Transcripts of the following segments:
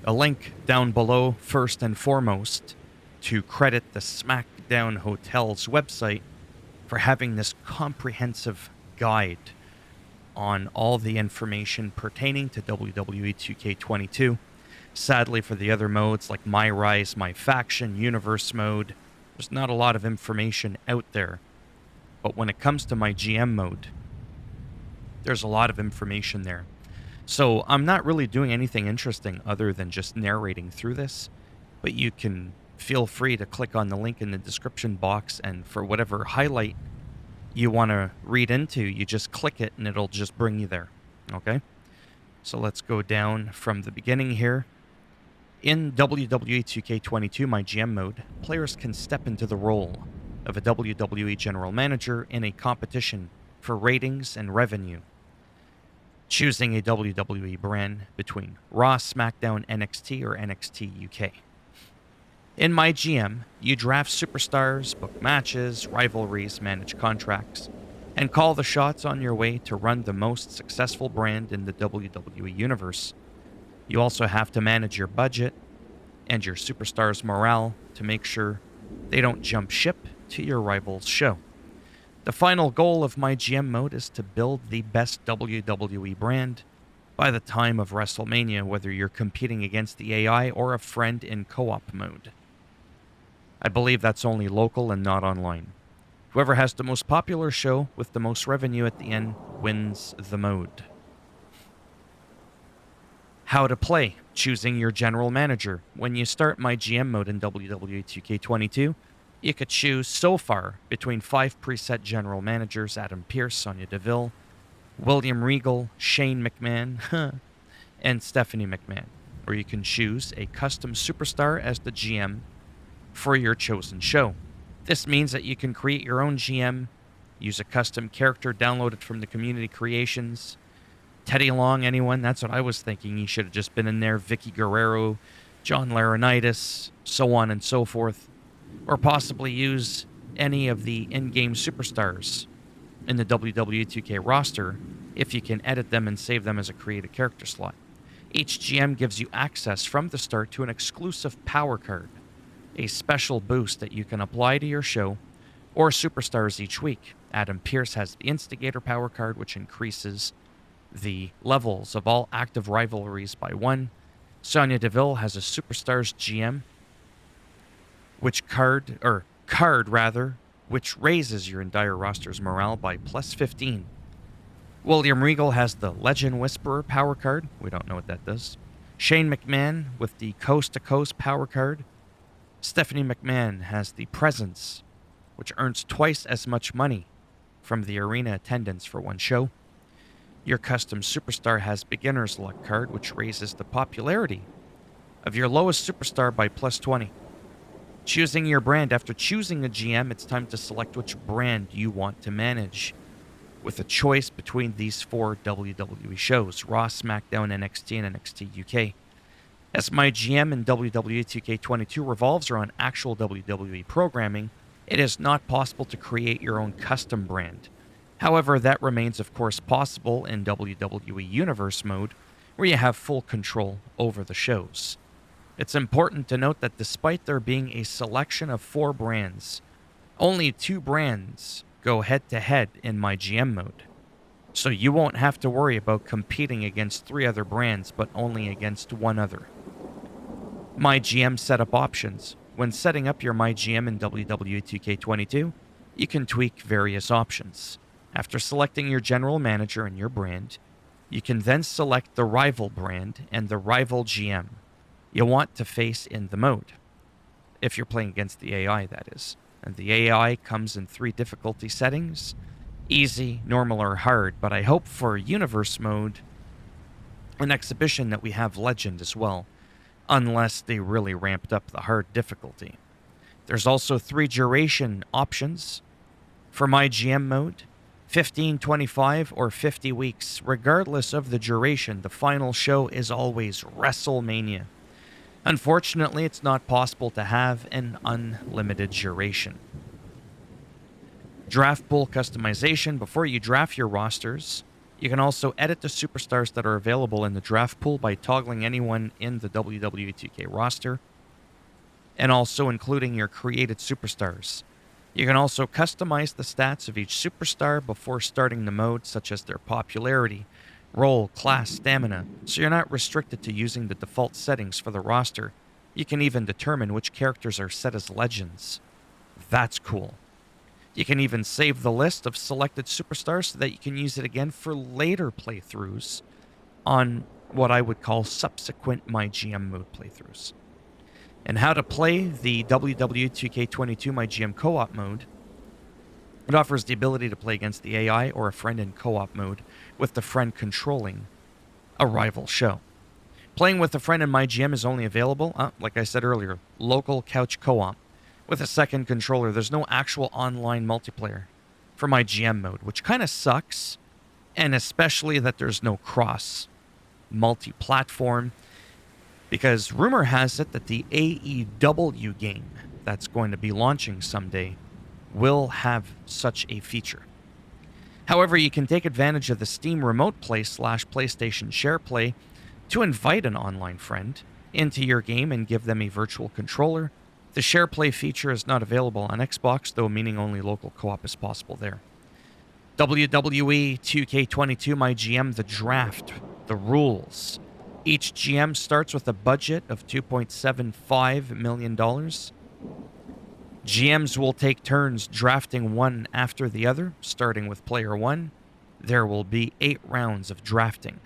A link down below, first and foremost, to credit the SmackDown Hotel's website for having this comprehensive guide on all the information pertaining to WWE 2K22. Sadly, for the other modes like My Rise, My Faction, Universe Mode, there's not a lot of information out there. But when it comes to my GM mode, there's a lot of information there. So I'm not really doing anything interesting other than just narrating through this, but you can feel free to click on the link in the description box, and for whatever highlight you want to read into, you just click it and it'll just bring you there. Okay? So let's go down from the beginning here. In WWE 2K22 MyGM mode, players can step into the role of a WWE General Manager in a competition for ratings and revenue, choosing a WWE brand between Raw, SmackDown, NXT, or NXT UK. In MyGM, you draft superstars, book matches, rivalries, manage contracts, and call the shots on your way to run the most successful brand in the WWE universe. You also have to manage your budget and your superstars' morale to make sure they don't jump ship to your rival's show. The final goal of MyGM mode is to build the best WWE brand by the time of WrestleMania, whether you're competing against the AI or a friend in co-op mode. I believe that's only local and not online. Whoever has the most popular show with the most revenue at the end wins the mode. How to play. Choosing your general manager. When you start MyGM mode in WWE 2K22, you could choose so far between 5 preset general managers: Adam Pearce, Sonya Deville, William Regal, Shane McMahon, and Stephanie McMahon. Or you can choose a custom superstar as the GM for your chosen show. This means that you can create your own GM, use a custom character downloaded from the community creations. Teddy Long, anyone? That's what I was thinking. He should have just been in there. Vicky Guerrero, John Laurinaitis, so on and so forth. Or possibly use any of the in-game superstars in the WWE 2K roster if you can edit them and save them as a creative character slot. Each GM gives you access from the start to an exclusive power card, a special boost that you can apply to your show or superstars each week. Adam Pearce has the Instigator power card, which increases the levels of all active rivalries by 1. Sonya Deville has a Superstars GM, which raises your entire roster's morale by plus 15. William Regal has the Legend Whisperer power card. We don't know what that does. Shane McMahon with the Coast to Coast power card. Stephanie McMahon has the Presence, which earns twice as much money from the arena attendance for one show. Your custom superstar has Beginner's Luck card, which raises the popularity of your lowest superstar by plus 20. Choosing your brand. After choosing a GM, it's time to select which brand you want to manage, with a choice between these 4 WWE shows: Raw, SmackDown, NXT, and NXT UK. As MyGM in WWE 2K22 revolves around actual WWE programming, it is not possible to create your own custom brand. However, that remains, of course, possible in WWE Universe mode, where you have full control over the shows. It's important to note that despite there being a selection of 4 brands, only 2 brands go head-to-head in MyGM mode. So you won't have to worry about competing against 3 other brands, but only against 1 other. MyGM setup options. When setting up your MyGM in WWE 2K22, you can tweak various options. After selecting your general manager and your brand, you can then select the rival brand and the rival GM you want to face in the mode. If you're playing against the AI, that is. And the AI comes in 3 difficulty settings: easy, normal, or hard. But I hope for Universe mode and Exhibition that we have Legend as well, unless they really ramped up the hard difficulty. There's also 3 duration options for MyGM mode: 15, 25, or 50 weeks. Regardless of the duration, the final show is always WrestleMania. Unfortunately, it's not possible to have an unlimited duration. Draft pool customization. Before you draft your rosters, You can also edit the superstars that are available in the draft pool by toggling anyone in the WWE 2K roster, and also including your created superstars. You can also customize the stats of each superstar before starting the mode, such as their popularity, role, class, stamina, so you're not restricted to using the default settings for the roster. You can even determine which characters are set as legends. That's cool. You can even save the list of selected superstars so that you can use it again for later playthroughs on what I would call subsequent MyGM mode playthroughs. And how to play the WWE 2K22 MyGM co-op mode. It offers the ability to play against the AI or a friend in co-op mode, with the friend controlling a rival show. Playing with a friend in MyGM is only available, like I said earlier, local couch co-op. With a second controller, there's no actual online multiplayer for MyGM mode, which kind of sucks, and especially that there's no cross multi-platform, because rumor has it that the AEW game that's going to be launching someday will have such a feature. However, you can take advantage of the Steam Remote Play / PlayStation Share Play to invite an online friend into your game and give them a virtual controller. The Share Play feature is not available on Xbox, though, meaning only local co-op is possible there. WWE 2K22 MyGM, the draft, the rules. Each GM starts with a budget of $2.75 million. GMs will take turns drafting one after the other, starting with player 1. There will be 8 rounds of drafting.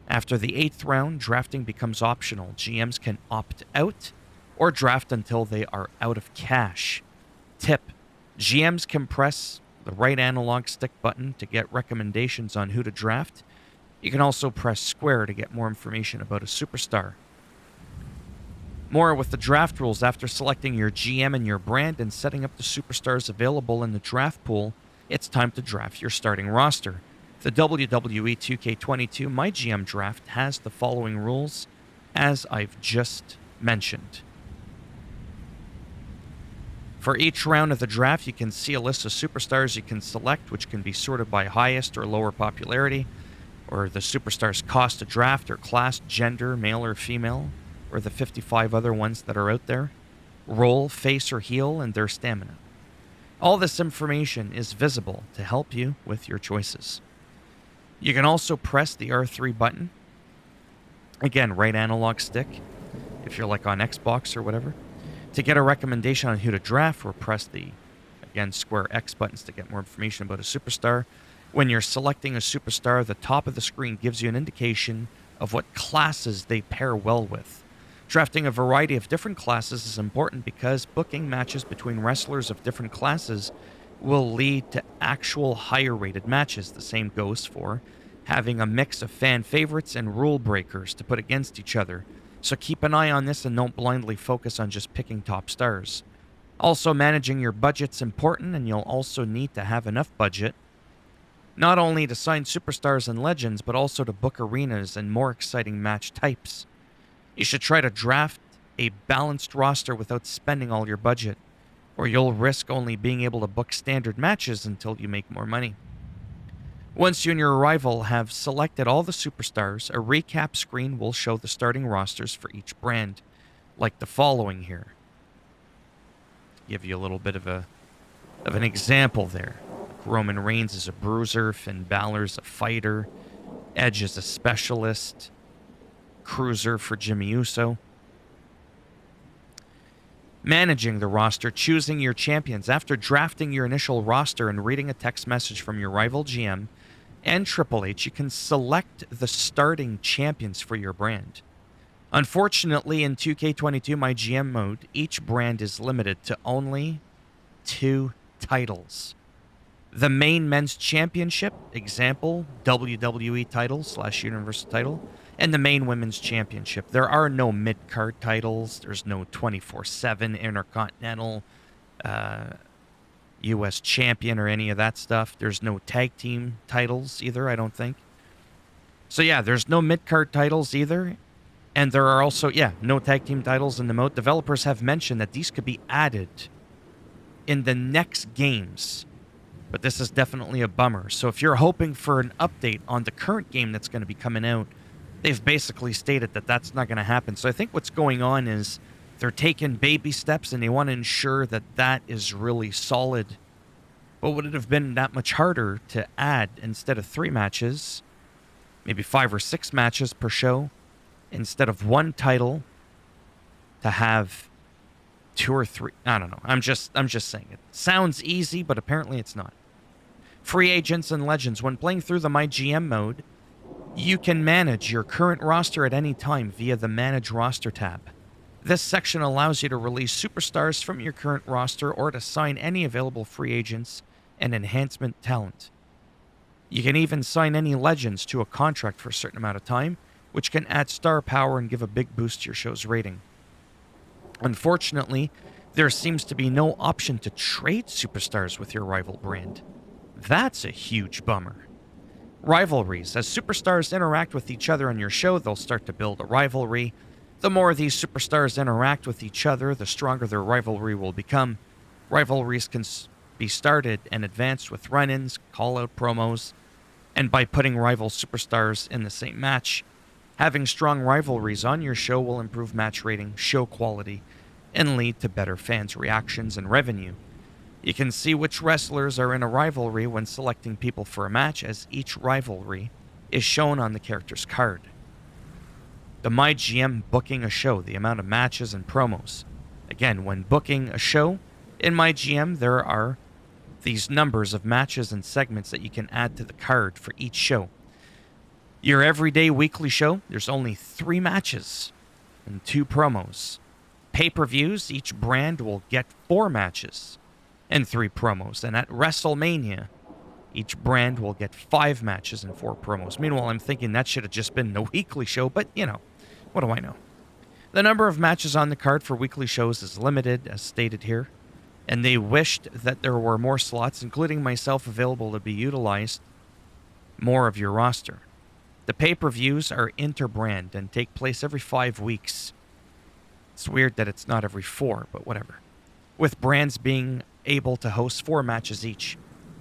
After the 8th round, drafting becomes optional. GMs can opt out or draft until they are out of cash. Tip: GMs can press the right analog stick button to get recommendations on who to draft. You can also press square to get more information about a superstar. More with the draft rules. After selecting your GM and your brand and setting up the superstars available in the draft pool, it's time to draft your starting roster. The WWE 2K22 MyGM draft has the following rules, as I've just mentioned. For each round of the draft, you can see a list of superstars you can select, which can be sorted by highest or lower popularity, or the superstar's cost to draft, or class, gender, male or female, or the 55 other ones that are out there, role, face or heel, and their stamina. All this information is visible to help you with your choices. You can also press the R3 button, again, right analog stick, if you're like on Xbox or whatever, to get a recommendation on who to draft, or press the, again, square X buttons to get more information about a superstar. When you're selecting a superstar, the top of the screen gives you an indication of what classes they pair well with. Drafting a variety of different classes is important because booking matches between wrestlers of different classes will lead to actual higher rated matches. The same goes for having a mix of fan favorites and rule breakers to put against each other. So keep an eye on this and don't blindly focus on just picking top stars. Also, managing your budget's important, and you'll also need to have enough budget not only to sign superstars and legends, but also to book arenas and more exciting match types. You should try to draft a balanced roster without spending all your budget, or you'll risk only being able to book standard matches until you make more money. Once you and your rival have selected all the superstars, a recap screen will show the starting rosters for each brand, like the following here. Give you a little bit of an example there. Roman Reigns is a bruiser, Finn Balor's a fighter, Edge is a specialist, cruiser for Jimmy Uso. Managing the roster, choosing your champions. After drafting your initial roster and reading a text message from your rival GM and Triple H, you can select the starting champions for your brand. Unfortunately, in 2K22 MyGM mode, each brand is limited to only 2 titles. The main men's championship, example, WWE title / Universal title, and the main women's championship. There are no mid-card titles. There's no 24/7 Intercontinental U.S. champion or any of that stuff. There's no tag team titles either, I don't think. So yeah, there's no mid-card titles either. And there are also, no tag team titles in the mode. Developers have mentioned that these could be added in the next games But this is definitely a bummer. So if you're hoping for an update on the current game that's going to be coming out, they've basically stated that that's not going to happen. So I think what's going on is they're taking baby steps and they want to ensure that that is really solid. But would it have been that much harder to add, instead of 3 matches, maybe 5 or 6 matches per show, instead of 1 title, to have 2 or 3? I don't know. I'm just saying it. Sounds easy, but apparently it's not. Free agents and legends. When playing through the MyGM mode, you can manage your current roster at any time via the Manage Roster tab. This section allows you to release superstars from your current roster or to sign any available free agents and enhancement talent. You can even sign any legends to a contract for a certain amount of time, which can add star power and give a big boost to your show's rating. Unfortunately, there seems to be no option to trade superstars with your rival brand. That's a huge bummer. Rivalries. As superstars interact with each other on your show, they'll start to build a rivalry. The more these superstars interact with each other, the stronger their rivalry will become. Rivalries can be started and advanced with run-ins, call-out promos, and by putting rival superstars in the same match. Having strong rivalries on your show will improve match rating, show quality, and lead to better fans' reactions and revenue. You can see which wrestlers are in a rivalry when selecting people for a match, as each rivalry is shown on the character's card. The MyGM booking a show, the amount of matches and promos. Again, when booking a show in MyGM, there are these numbers of matches and segments that you can add to the card for each show. Your everyday weekly show, there's only 3 matches and 2 promos. Pay-per-views, each brand will get 4 matches and 3 promos. And at WrestleMania, each brand will get 5 matches and 4 promos. Meanwhile, I'm thinking that should have just been the weekly show, but what do I know? The number of matches on the card for weekly shows is limited, as stated here, and they wished that there were more slots, including myself, available to be utilized more of your roster. The pay-per-views are inter-brand and take place every 5 weeks. It's weird that it's not every 4, but whatever. With brands being able to host 4 matches each.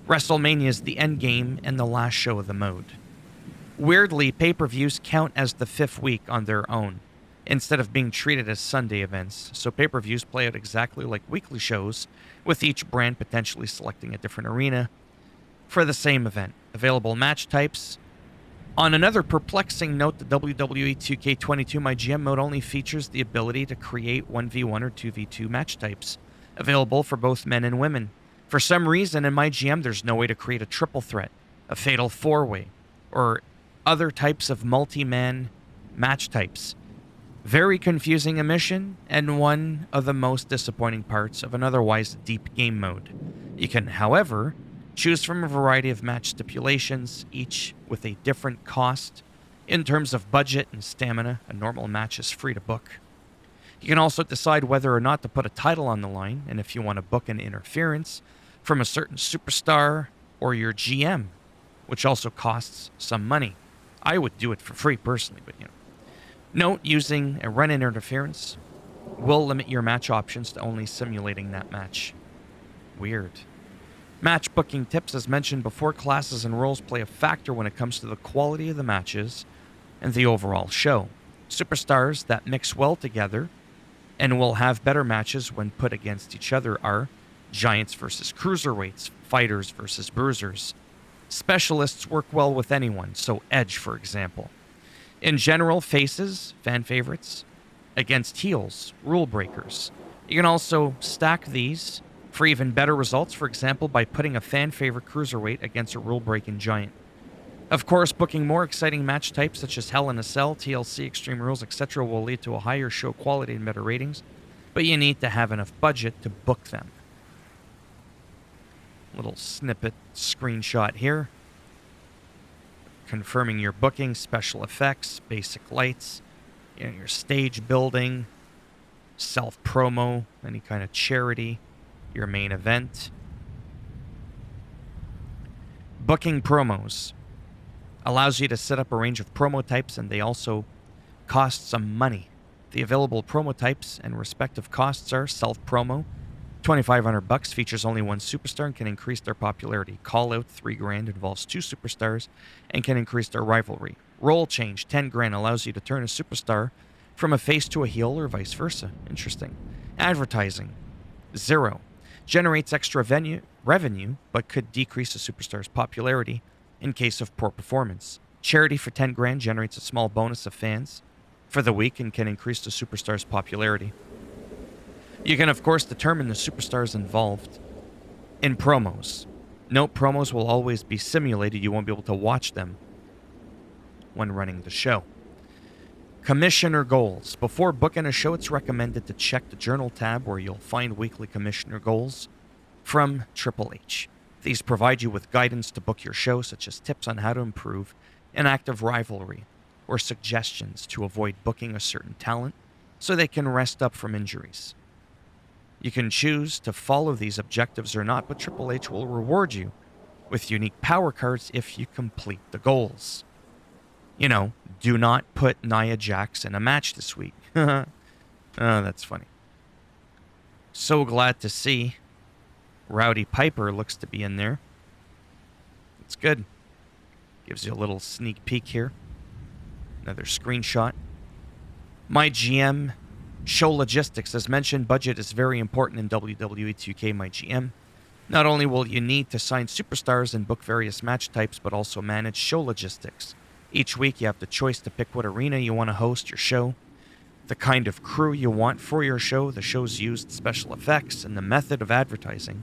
WrestleMania is the end game and the last show of the mode. Weirdly, pay-per-views count as the 5th week on their own, instead of being treated as Sunday events, so pay-per-views play out exactly like weekly shows, with each brand potentially selecting a different arena for the same event. Available match types. On another perplexing note, the WWE 2K22 MyGM mode only features the ability to create 1v1 or 2v2 match types, available for both men and women. For some reason in MyGM, there's no way to create a triple threat, a fatal 4-way, or other types of multi-man match types. Very confusing omission, and one of the most disappointing parts of an otherwise deep game mode. You can, however, choose from a variety of match stipulations, each with a different cost. In terms of budget and stamina, a normal match is free to book. You can also decide whether or not to put a title on the line, and if you want to book an interference from a certain superstar or your GM, which also costs some money. I would do it for free personally, but Note, using a run-in interference will limit your match options to only simulating that match. Weird. Match booking tips. As mentioned before, classes and roles play a factor when it comes to the quality of the matches and the overall show. Superstars that mix well together and will have better matches when put against each other are giants versus cruiserweights, fighters versus bruisers. Specialists work well with anyone, so Edge, for example. In general, faces, fan favorites, against heels, rule breakers. You can also stack these for even better results, for example, by putting a fan favorite cruiserweight against a rule breaking giant. Of course, booking more exciting match types such as Hell in a Cell, TLC, Extreme Rules, etc. will lead to a higher show quality and better ratings, but you need to have enough budget to book them. Little snippet screenshot here. Confirming your booking, special effects, basic lights, your stage building, self-promo, any kind of charity, your main event. Booking promos allows you to set up a range of promo types, and they also cost some money. The available promo types and respective costs are self-promo, $2,500 features only one superstar and can increase their popularity. Call Out, $3,000, involves two superstars and can increase their rivalry. Role Change, $10,000, allows you to turn a superstar from a face to a heel or vice versa. Interesting. Advertising, 0. Generates extra revenue, but could decrease a superstar's popularity in case of poor performance. Charity for $10,000 generates a small bonus of fans for the week and can increase the superstar's popularity. You can, of course, determine the superstars involved in promos. Note, promos will always be simulated. You won't be able to watch them when running the show. Commissioner goals. Before booking a show, it's recommended to check the journal tab where you'll find weekly commissioner goals from Triple H. These provide you with guidance to book your show, such as tips on how to improve an active rivalry or suggestions to avoid booking a certain talent so they can rest up from injuries. You can choose to follow these objectives or not, but Triple H will reward you with unique power cards if you complete the goals. You know, do not put Nia Jax in a match this week. Oh, that's funny. So glad to see Rowdy Piper looks to be in there. It's good. Gives you a little sneak peek here. Another screenshot. MyGM show logistics. As mentioned, budget is very important in WWE 2K MyGM. Not only will you need to sign superstars and book various match types, but also manage show logistics. Each week you have the choice to pick what arena you want to host your show, the kind of crew you want for your show, the show's used special effects, and the method of advertising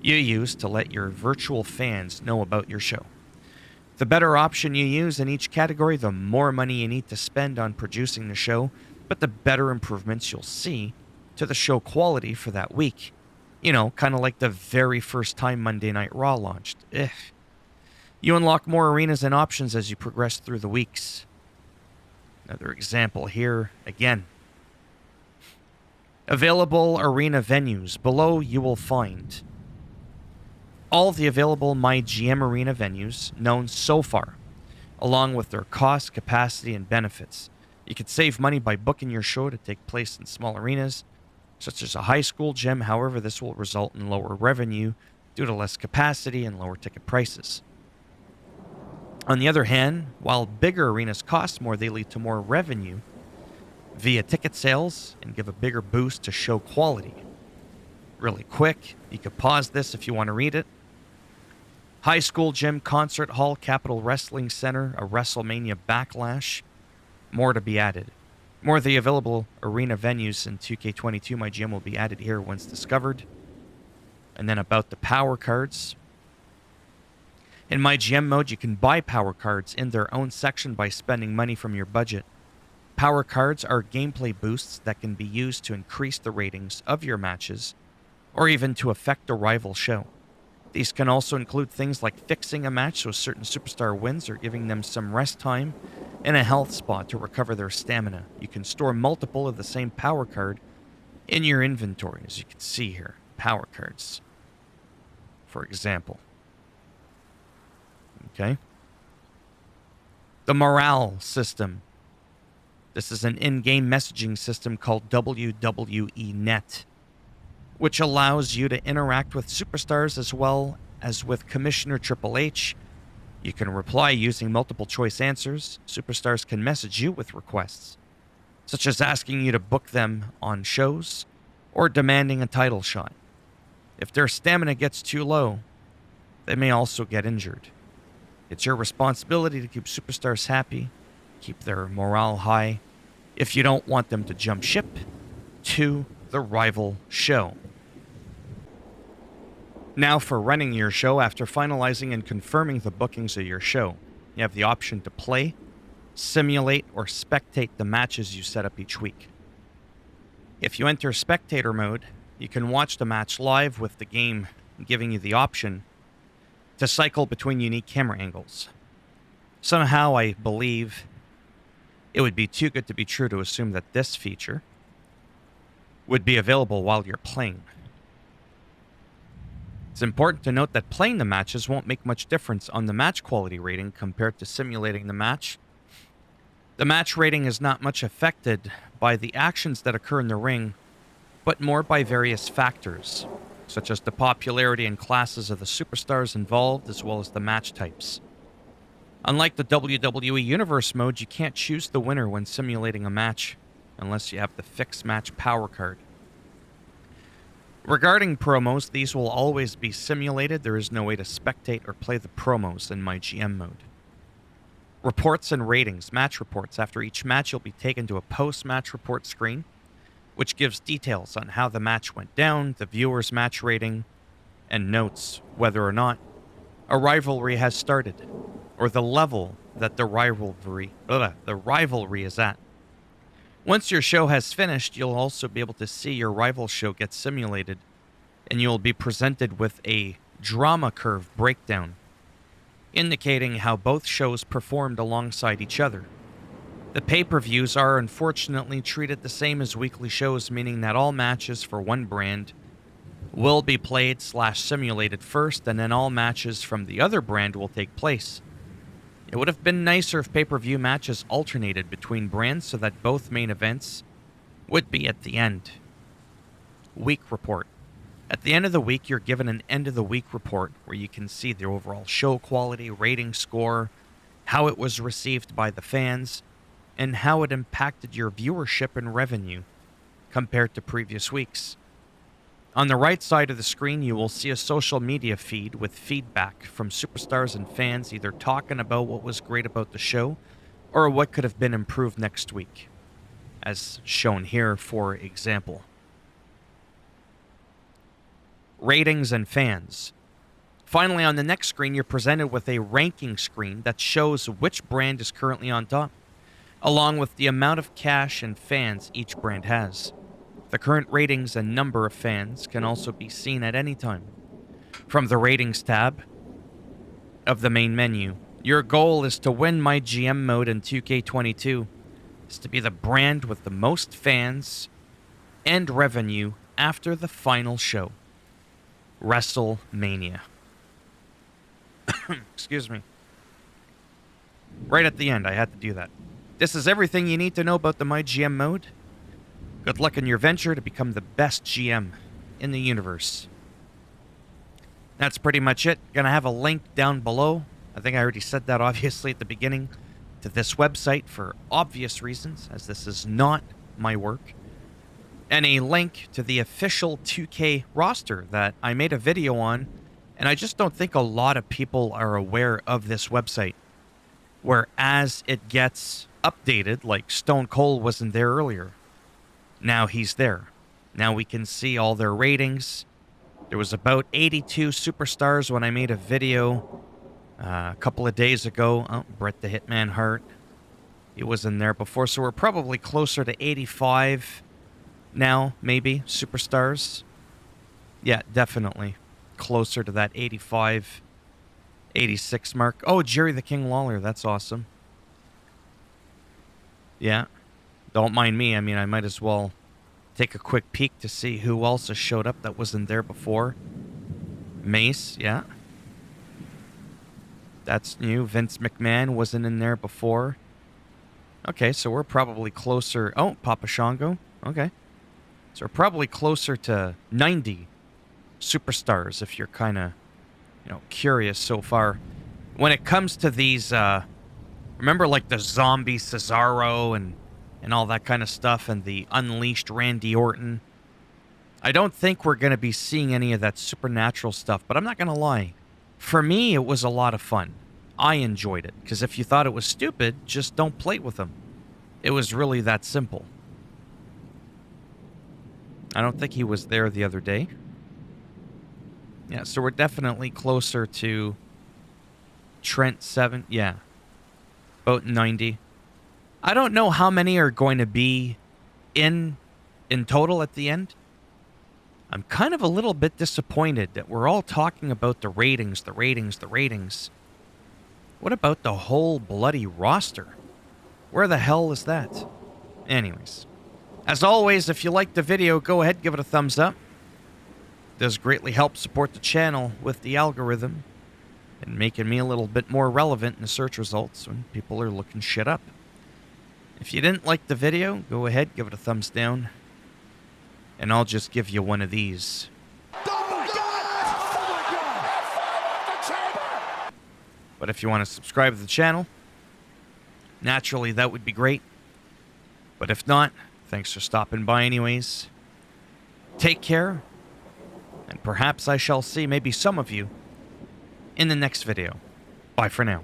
you use to let your virtual fans know about your show. The better option you use in each category, the more money you need to spend on producing the show, but the better improvements you'll see to the show quality for that week. You know, kind of like the very first time Monday Night Raw launched. You unlock more arenas and options as you progress through the weeks. Another example here, again. Available arena venues. Below you will find all the available MyGM arena venues known so far, along with their cost, capacity, and benefits. You can save money by booking your show to take place in small arenas, such as a high school gym. However, this will result in lower revenue due to less capacity and lower ticket prices. On the other hand, while bigger arenas cost more, they lead to more revenue via ticket sales and give a bigger boost to show quality. Really quick, you could pause this if you want to read it. High school gym, concert hall, Capitol Wrestling Center, a WrestleMania Backlash. More to be added. More of the available arena venues in 2K22 MyGM will be added here once discovered. And then about the power cards. In MyGM mode, you can buy power cards in their own section by spending money from your budget. Power cards are gameplay boosts that can be used to increase the ratings of your matches, or even to affect a rival show. These can also include things like fixing a match so a certain superstar wins, or giving them some rest time and a health spot to recover their stamina. You can store multiple of the same power card in your inventory, as you can see here. Power cards, for example. Okay. The morale system. This is an in-game messaging system called WWE Net, which allows you to interact with superstars as well as with Commissioner Triple H. You can reply using multiple choice answers. Superstars can message you with requests, such as asking you to book them on shows or demanding a title shot. If their stamina gets too low, they may also get injured. It's your responsibility to keep superstars happy, keep their morale high, if you don't want them to jump ship to the rival show. Now for running your show. After finalizing and confirming the bookings of your show, you have the option to play, simulate, or spectate the matches you set up each week. If you enter Spectator Mode, you can watch the match live with the game giving you the option to cycle between unique camera angles. Somehow I believe it would be too good to be true to assume that this feature would be available while you're playing. It's important to note that playing the matches won't make much difference on the match quality rating compared to simulating the match. The match rating is not much affected by the actions that occur in the ring but more by various factors, such as the popularity and classes of the superstars involved, as well as the match types. Unlike the WWE Universe mode, you can't choose the winner when simulating a match, unless you have the fixed match power card. Regarding promos, these will always be simulated. There is no way to spectate or play the promos in MyGM mode. Reports and ratings. Match reports. After each match, you'll be taken to a post-match report screen, which gives details on how the match went down, the viewer's match rating, and notes whether or not a rivalry has started, or the level that the rivalry is at. Once your show has finished, you'll also be able to see your rival show get simulated, and you'll be presented with a drama curve breakdown, indicating how both shows performed alongside each other. The pay-per-views are unfortunately treated the same as weekly shows, meaning that all matches for one brand will be played/simulated first, and then all matches from the other brand will take place. It would have been nicer if pay-per-view matches alternated between brands so that both main events would be at the end. Week report. At the end of the week, you're given an end-of-the-week report where you can see the overall show quality, rating score, how it was received by the fans, and how it impacted your viewership and revenue compared to previous weeks. On the right side of the screen, you will see a social media feed with feedback from superstars and fans either talking about what was great about the show or what could have been improved next week, as shown here, for example. Ratings and fans. Finally, on the next screen, you're presented with a ranking screen that shows which brand is currently on top, along with the amount of cash and fans each brand has. The current ratings and number of fans can also be seen at any time. From the Ratings tab of the main menu, your goal is to win MyGM mode in 2K22, is to be the brand with the most fans and revenue after the final show. WrestleMania. Excuse me. Right at the end, I had to do that. This is everything you need to know about the MyGM mode. Good luck in your venture to become the best GM in the universe. That's pretty much it. Gonna have a link down below. I think I already said that obviously at the beginning, to this website for obvious reasons, as this is not my work. And a link to the official 2K roster that I made a video on, and I just don't think a lot of people are aware of this website. Whereas it gets updated, like Stone Cold wasn't there earlier. Now he's there. Now we can see all their ratings. There was about 82 superstars when I made a video a couple of days ago. Oh, Bret the Hitman Hart. He was in there before, so we're probably closer to 85 now, maybe, superstars. Yeah, definitely. Closer to that 85, 86 mark. Oh, Jerry the King Lawler. That's awesome. Yeah. Don't mind me. I mean, I might as well take a quick peek to see who else has showed up that wasn't there before. Mace, yeah. That's new. Vince McMahon wasn't in there before. Okay, so we're probably closer. Oh, Papa Shango. Okay. So we're probably closer to 90 superstars if you're kind of, curious so far. When it comes to these, remember like the zombie Cesaro and all that kind of stuff, and the unleashed Randy Orton? I don't think we're going to be seeing any of that supernatural stuff, but I'm not going to lie. For me, it was a lot of fun. I enjoyed it, because if you thought it was stupid, just don't play with them. It was really that simple. I don't think he was there the other day. Yeah, so we're definitely closer to Trent 7. Yeah, about 90. I don't know how many are going to be in total at the end. I'm kind of a little bit disappointed that we're all talking about the ratings. What about the whole bloody roster? Where the hell is that? Anyways, as always, if you liked the video, go ahead, give it a thumbs up. It does greatly help support the channel with the algorithm and making me a little bit more relevant in the search results when people are looking shit up. If you didn't like the video, go ahead, give it a thumbs down. and I'll just give you one of these. But if you want to subscribe to the channel, naturally that would be great. But if not, thanks for stopping by anyways. Take care, and perhaps I shall see maybe some of you in the next video. Bye for now.